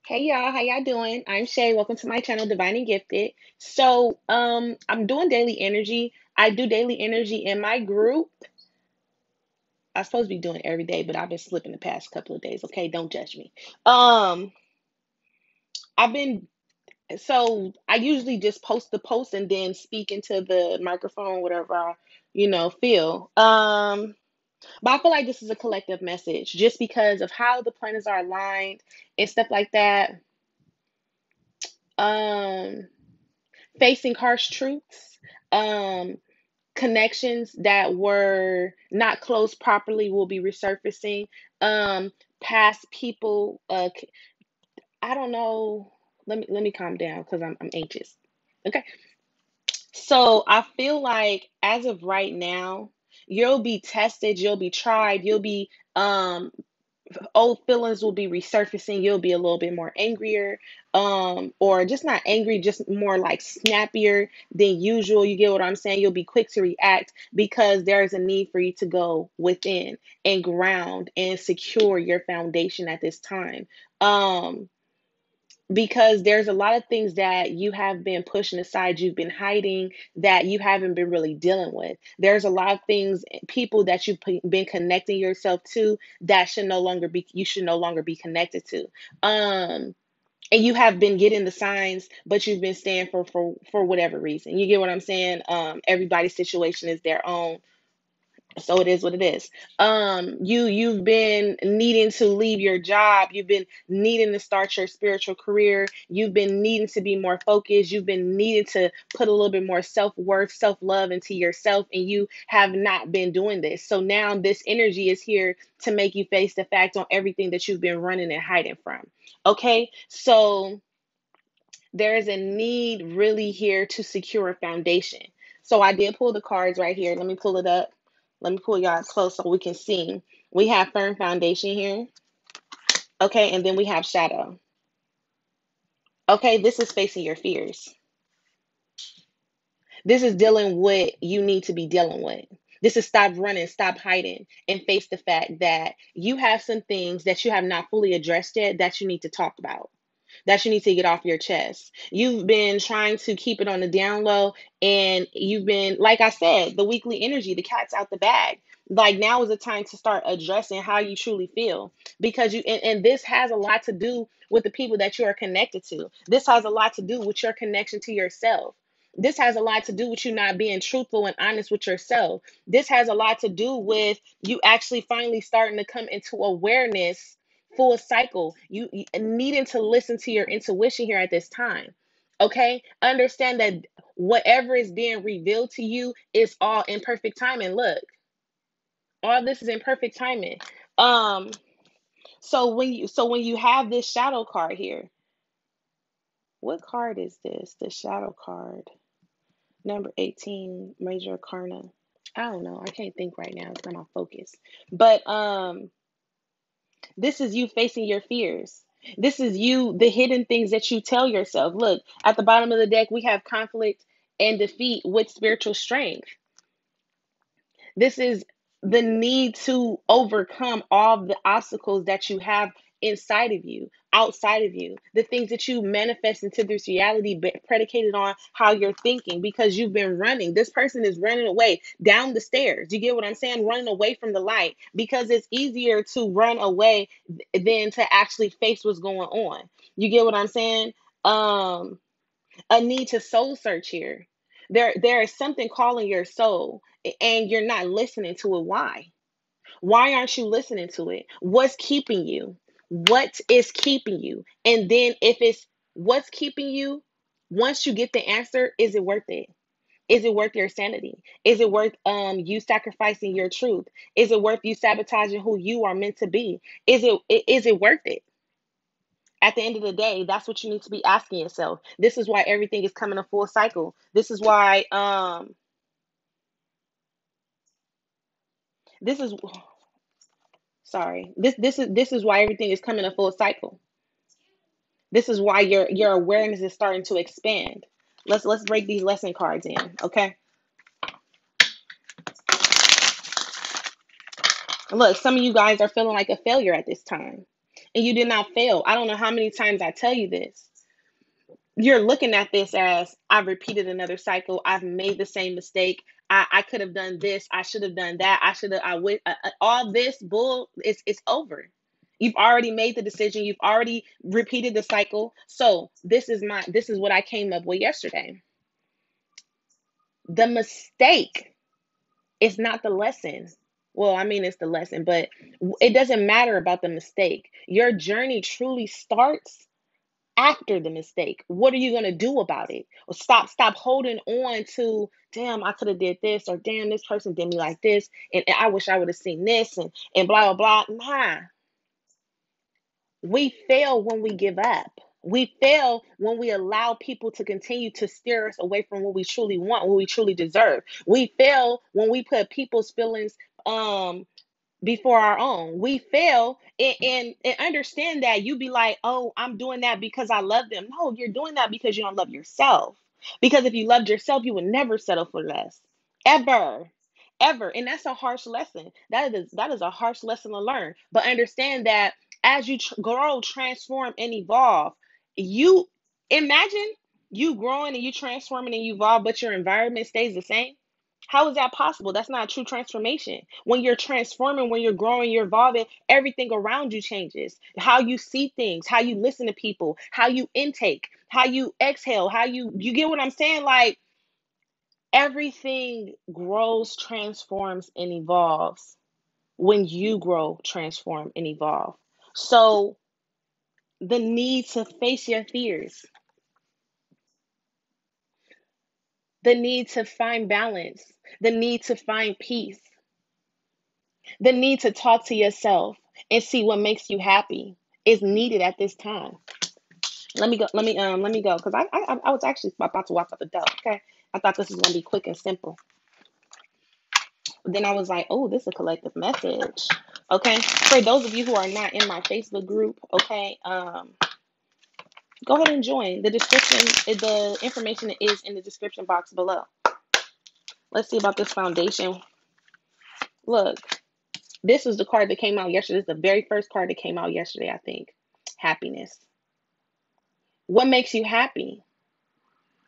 Hey y'all, how y'all doing? I'm Shay. Welcome to my channel, Divine and Gifted. I'm doing daily energy. I do daily energy in my group. I'm supposed to be doing it every day, but I've been slipping the past couple of days. Okay, don't judge me. Um, I've been I usually just post the post and then speak into the microphone, whatever I feel. But I feel like this is a collective message just because of how the planets are aligned and stuff like that. Um, Facing harsh truths, um, connections that were not closed properly will be resurfacing. Um, Past people, I don't know. Let me calm down because I'm anxious. Okay, so I feel like as of right now, you'll be tested, you'll be tried, you'll be old feelings will be resurfacing. You'll be a little bit more angrier, or just not angry, just more like snappier than usual. You get what I'm saying? You'll be quick to react because there is a need for you to go within and ground and secure your foundation at this time. Um, because there's a lot of things that you have been pushing aside, you've been hiding, that you haven't been really dealing with. There's a lot of things, people that you've been connecting yourself to that you should no longer be connected to. Um, and you have been getting the signs, but you've been staying for whatever reason. You get what I'm saying? Everybody's situation is their own, so it is what it is. You've been needing to leave your job. You've been needing to start your spiritual career. You've been needing to be more focused. You've been needing to put a little bit more self-worth, self-love into yourself, and you have not been doing this. So now this energy is here to make you face the fact on everything that you've been running and hiding from. Okay, so there is a need really here to secure a foundation. So I did pull the cards right here. Let me pull it up. Let me pull y'all close so we can see. We have firm foundation here. Okay, and then we have shadow. Okay, this is facing your fears. This is dealing with you need to be dealing with. This is stop running, stop hiding, and face the fact that you have some things that you have not fully addressed yet that you need to talk about, that you need to get off your chest. You've been trying to keep it on the down low, and you've been, like I said, the weekly energy, the cat's out the bag. Like now is the time to start addressing how you truly feel, because and this has a lot to do with the people that you are connected to. This has a lot to do with your connection to yourself. This has a lot to do with you not being truthful and honest with yourself. This has a lot to do with you actually finally starting to come into awareness, full cycle. You needing to listen to your intuition here at this time. Okay? Understand that whatever is being revealed to you is all in perfect timing. Look, all this is in perfect timing. Um, so when you have this shadow card here, what card is this? The shadow card. Number 18, major arcana. I don't know. I can't think right now. It's not my focus. But this is you facing your fears. This is you, the hidden things that you tell yourself. Look, at the bottom of the deck, we have conflict and defeat with spiritual strength. This is the need to overcome all the obstacles that you have inside of you, outside of you, the things that you manifest into this reality predicated on how you're thinking, because you've been running. This person is running away down the stairs. You get what I'm saying? Running away from the light, because it's easier to run away than to actually face what's going on. You get what I'm saying? Um, a need to soul search here. There is something calling your soul, and you're not listening to it. Why aren't you listening to it? What's keeping you? What is keeping you? And then if it's what's keeping you, once you get the answer, is it worth it? Is it worth your sanity? Is it worth you sacrificing your truth? Is it worth you sabotaging who you are meant to be? Is it worth it? At the end of the day, that's what you need to be asking yourself. This is why everything is coming a full cycle. This is why this is sorry. This is why everything is coming a full cycle. This is why your awareness is starting to expand. Let's break these lesson cards in, okay? Look, some of you guys are feeling like a failure at this time. and you did not fail. I don't know how many times I tell you this. You're looking at this as I've repeated another cycle. I've made the same mistake. I could have done this. I should have done that. I should have. I would. All this bull. It's over. You've already made the decision. You've already repeated the cycle. So this is what I came up with yesterday. The mistake is not the lesson. Well, I mean, it's the lesson, but it doesn't matter about the mistake. Your journey truly starts after the mistake. What are you going to do about it? Or stop holding on to, damn, I could have did this, or damn, this person did me like this, and I wish I would have seen this, and blah blah blah. Nah, we fail when we give up. We fail when we allow people to continue to steer us away from what we truly want, what we truly deserve. We fail when we put people's feelings um before our own. We fail and understand that. You be like, oh, I'm doing that because I love them. No, you're doing that because you don't love yourself. Because if you loved yourself, you would never settle for less. Ever. Ever. And that's a harsh lesson. That is a harsh lesson to learn. But understand that as you grow, transform, and evolve, you imagine you growing and you transforming and you evolve, but your environment stays the same. How is that possible? That's not a true transformation. When you're transforming, when you're growing, you're evolving, everything around you changes. How you see things, how you listen to people, how you intake, how you exhale, how you get what I'm saying? Like everything grows, transforms, and evolves when you grow, transform, and evolve. So the need to face your fears, the need to find balance, the need to find peace, the need to talk to yourself and see what makes you happy is needed at this time. Let me go. Let me go because I was actually about to walk out the door. Okay, I thought this was gonna be quick and simple. But then I was like, oh, this is a collective message. Okay, for those of you who are not in my Facebook group, okay, go ahead and join. The information is in the description box below. Let's see about this foundation. Look, this was the card that came out yesterday. This is the very first card that came out yesterday, I think. Happiness. What makes you happy?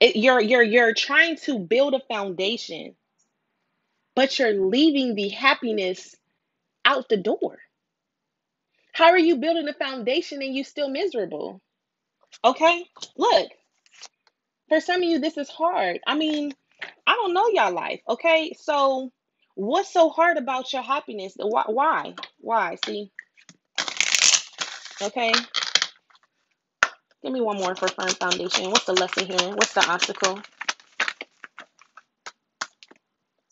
You're trying to build a foundation, but you're leaving the happiness out the door. How are you building a foundation and you still miserable? Okay? Look, for some of you this is hard. I mean, I don't know y'all life, okay? So what's so hard about your happiness? Why? See? Okay? Give me one more for firm foundation. What's the lesson here? What's the obstacle?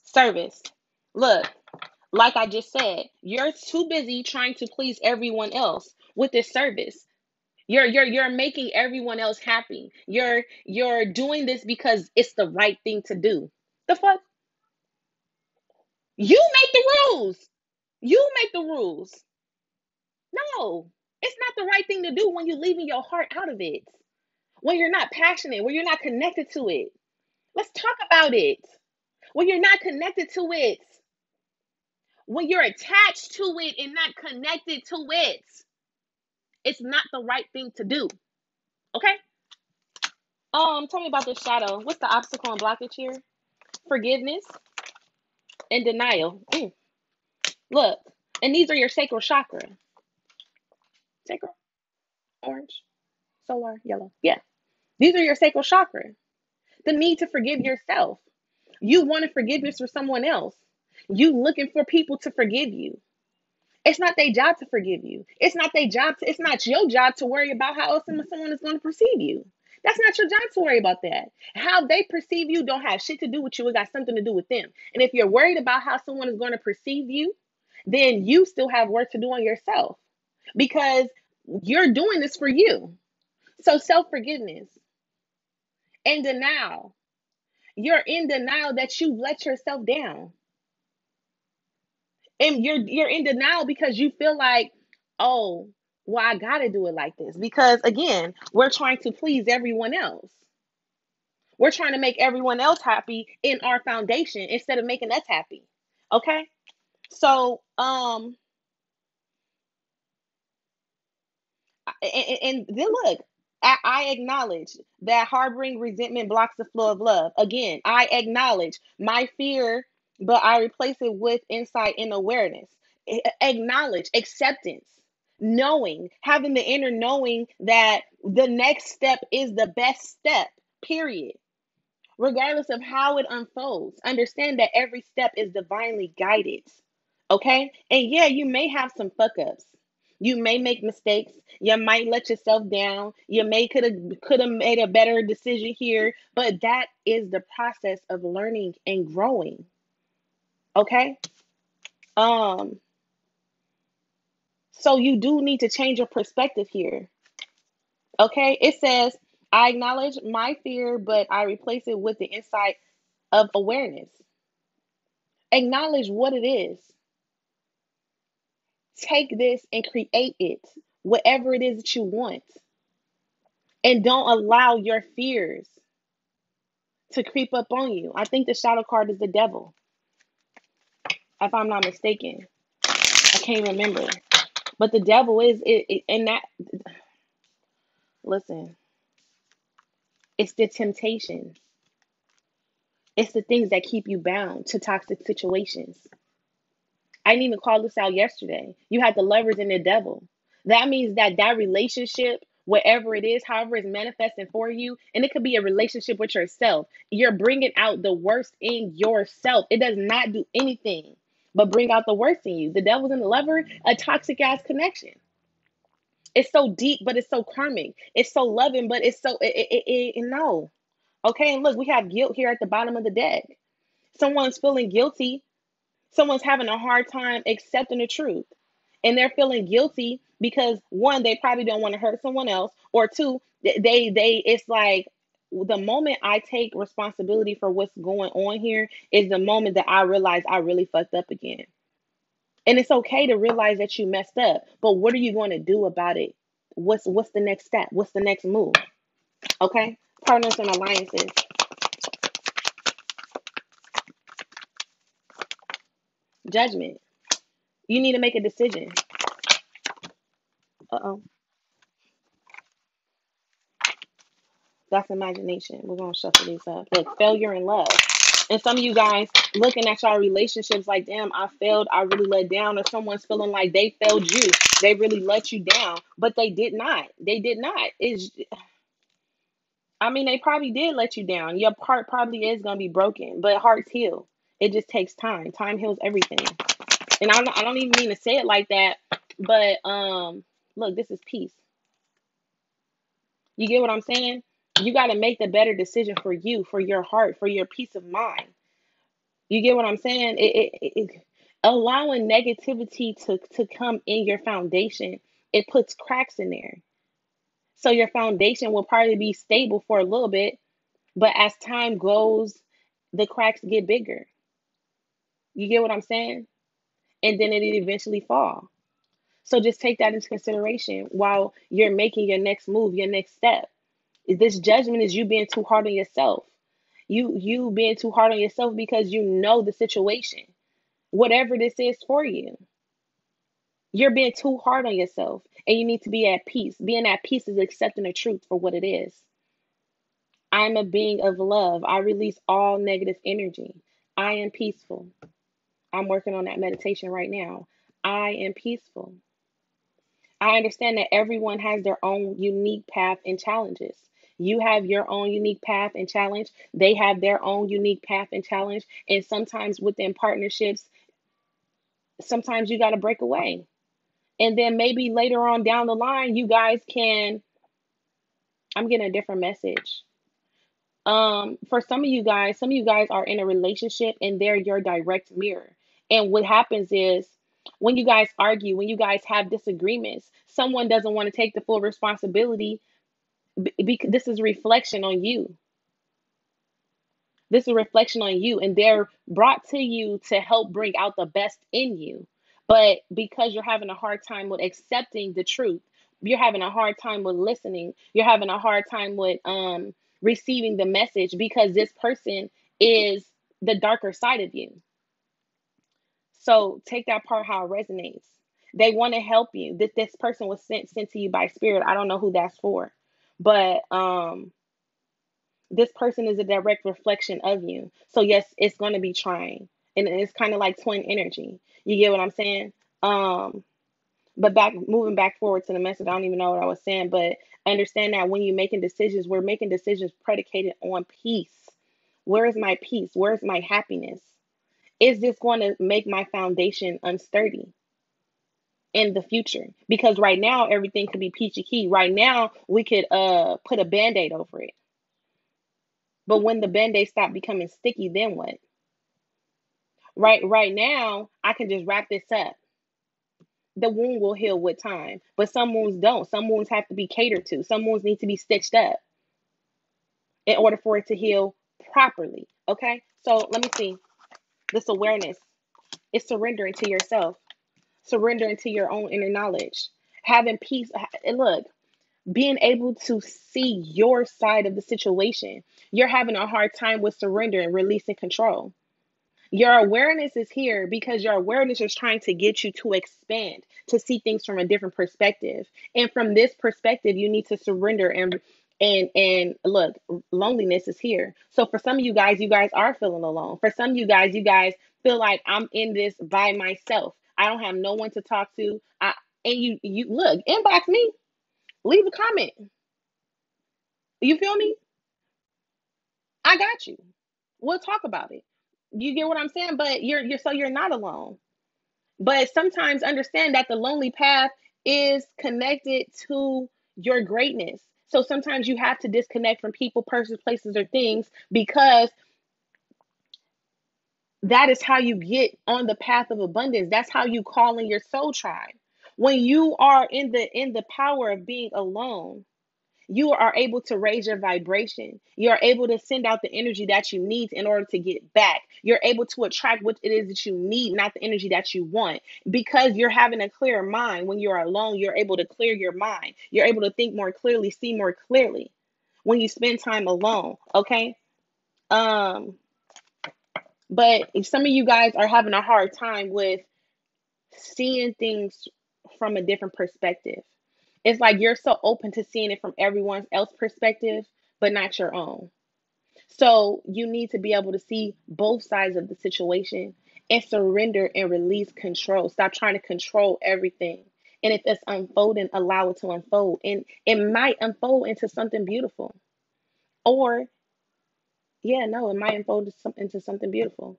Service. Look, like I just said, you're too busy trying to please everyone else with this service. You're making everyone else happy. You're doing this because it's the right thing to do. The fuck? You make the rules. You make the rules. No, it's not the right thing to do when you're leaving your heart out of it. When you're not passionate, when you're not connected to it. Let's talk about it. When you're not connected to it, when you're attached to it and not connected to it, it's not the right thing to do. Okay? Tell me about this shadow. What's the obstacle and blockage here? Forgiveness and denial. Look, and these are your sacral chakra. Sacral, orange, solar, yellow. Yeah, these are your sacral chakra. The need to forgive yourself. You want forgiveness for someone else. You looking for people to forgive you. It's not their job to forgive you. It's not their job. It's not your job to worry about how else someone is going to perceive you. That's not your job to worry about that. How they perceive you don't have shit to do with you. It got something to do with them. And if you're worried about how someone is going to perceive you, then you still have work to do on yourself because you're doing this for you. So self-forgiveness and denial. You're in denial that you let yourself down. And you're in denial because you feel like, oh, well, I gotta do it like this. Because again, we're trying to please everyone else. We're trying to make everyone else happy in our foundation instead of making us happy. Okay? So, and then look, I acknowledge that harboring resentment blocks the flow of love. Again, I acknowledge my fear, but I replace it with insight and awareness. Acknowledge acceptance, knowing, having the inner knowing that the next step is the best step, period. Regardless of how it unfolds, understand that every step is divinely guided. Okay? And yeah, you may have some fuck ups. You may make mistakes. You might let yourself down. You may could have made a better decision here, but that is the process of learning and growing. Okay? Um so you do need to change your perspective here. Okay? It says, I acknowledge my fear, but I replace it with the insight of awareness. Acknowledge what it is. Take this and create it, whatever it is that you want. And don't allow your fears to creep up on you. I think the shadow card is the devil, if I'm not mistaken. I can't remember. But the devil is it and that, listen, it's the temptation. It's the things that keep you bound to toxic situations. I didn't even call this out yesterday. You had the lovers and the devil. That means that that relationship, whatever it is, however it's manifesting for you, and it could be a relationship with yourself. You're bringing out the worst in yourself. It does not do anything but bring out the worst in you. The devil's and the lover, a toxic ass connection. It's so deep, but it's so karmic. It's so loving, but it's so no. Okay, and look, we have guilt here at the bottom of the deck. Someone's feeling guilty. Someone's having a hard time accepting the truth, and they're feeling guilty because one, they probably don't want to hurt someone else, or two, they it's like the moment I take responsibility for what's going on here is the moment that I realize I really fucked up again. And it's okay to realize that you messed up, but what are you going to do about it? What's the next step? What's the next move? Okay, partners and alliances. Judgment. You need to make a decision. Uh-oh. That's imagination. We're gonna shuffle these up. Look, failure in love. And some of you guys looking at y'all relationships like, damn, I failed, I really let down, or someone's feeling like they failed you. They really let you down. But they did not. They did not. I mean, they probably did let you down. Your heart probably is gonna be broken, but hearts heal. It just takes time. Time heals everything. And I don't even mean to say it like that, but look, this is peace. You get what I'm saying? You got to make the better decision for you, for your heart, for your peace of mind. You get what I'm saying? Allowing negativity to come in your foundation, it puts cracks in there. So your foundation will probably be stable for a little bit, but as time goes, the cracks get bigger. You get what I'm saying? And then it eventually fall. So just take that into consideration while you're making your next move, your next step. This judgment is you being too hard on yourself. You being too hard on yourself because you know the situation. Whatever this is for you. You're being too hard on yourself and you need to be at peace. Being at peace is accepting the truth for what it is. I'm a being of love. I release all negative energy. I am peaceful. I'm working on that meditation right now. I am peaceful. I understand that everyone has their own unique path and challenges. You have your own unique path and challenge. They have their own unique path and challenge. And sometimes within partnerships, sometimes you got to break away. And then maybe later on down the line, you guys can. I'm getting a different message. For some of you guys are in a relationship and they're your direct mirror. And what happens is when you guys argue, when you guys have disagreements, someone doesn't want to take the full responsibility. This is reflection on you. This is a reflection on you, and they're brought to you to help bring out the best in you. But because you're having a hard time with accepting the truth, you're having a hard time with listening, you're having a hard time with receiving the message because this person is the darker side of you. So take that part how it resonates. They want to help you. This person was sent to you by spirit. I don't know who that's for, but this person is a direct reflection of you. So yes, it's going to be trying, and it's kind of like twin energy. You get what I'm saying? Um, but moving back forward to the message, I don't even know what I was saying, but understand that when you're making decisions, we're making decisions predicated on peace. Where is my peace? Where is my happiness? Is this going to make my foundation unsturdy in the future? Because right now everything could be peachy key. Right now we could put a band-aid over it. But when the band-aid stop becoming sticky, then what? Right now I can just wrap this up. The wound will heal with time. But some wounds don't. Some wounds have to be catered to. Some wounds need to be stitched up in order for it to heal properly. Okay? So let me see. This awareness is surrendering to yourself, surrendering to your own inner knowledge, having peace. And look, being able to see your side of the situation. You're having a hard time with surrender and releasing control. Your awareness is here because your awareness is trying to get you to expand, to see things from a different perspective. And from this perspective, you need to surrender and look, loneliness is here. So for some of you guys are feeling alone. For some of you guys feel like I'm in this by myself. I don't have no one to talk to. And you look, inbox me, leave a comment. You feel me? I got you. We'll talk about it. You get what I'm saying? But you're not alone. But sometimes understand that the lonely path is connected to your greatness. So sometimes you have to disconnect from people, persons, places, or things because that is how you get on the path of abundance. That's how you call in your soul tribe. When you are in the power of being alone, you are able to raise your vibration. You're able to send out the energy that you need in order to get back. You're able to attract what it is that you need, not the energy that you want. Because you're having a clear mind. When you're alone, you're able to clear your mind. You're able to think more clearly, see more clearly when you spend time alone. Okay. Um, but if some of you guys are having a hard time with seeing things from a different perspective. It's like you're so open to seeing it from everyone else's perspective, but not your own. So you need to be able to see both sides of the situation and surrender and release control. Stop trying to control everything. And if it's unfolding, allow it to unfold. And it might unfold into something beautiful. Or, yeah, no, it might unfold into something beautiful.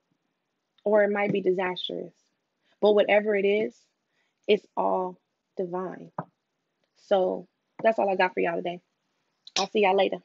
Or it might be disastrous. But whatever it is, it's all divine. So that's all I got for y'all today. I'll see y'all later.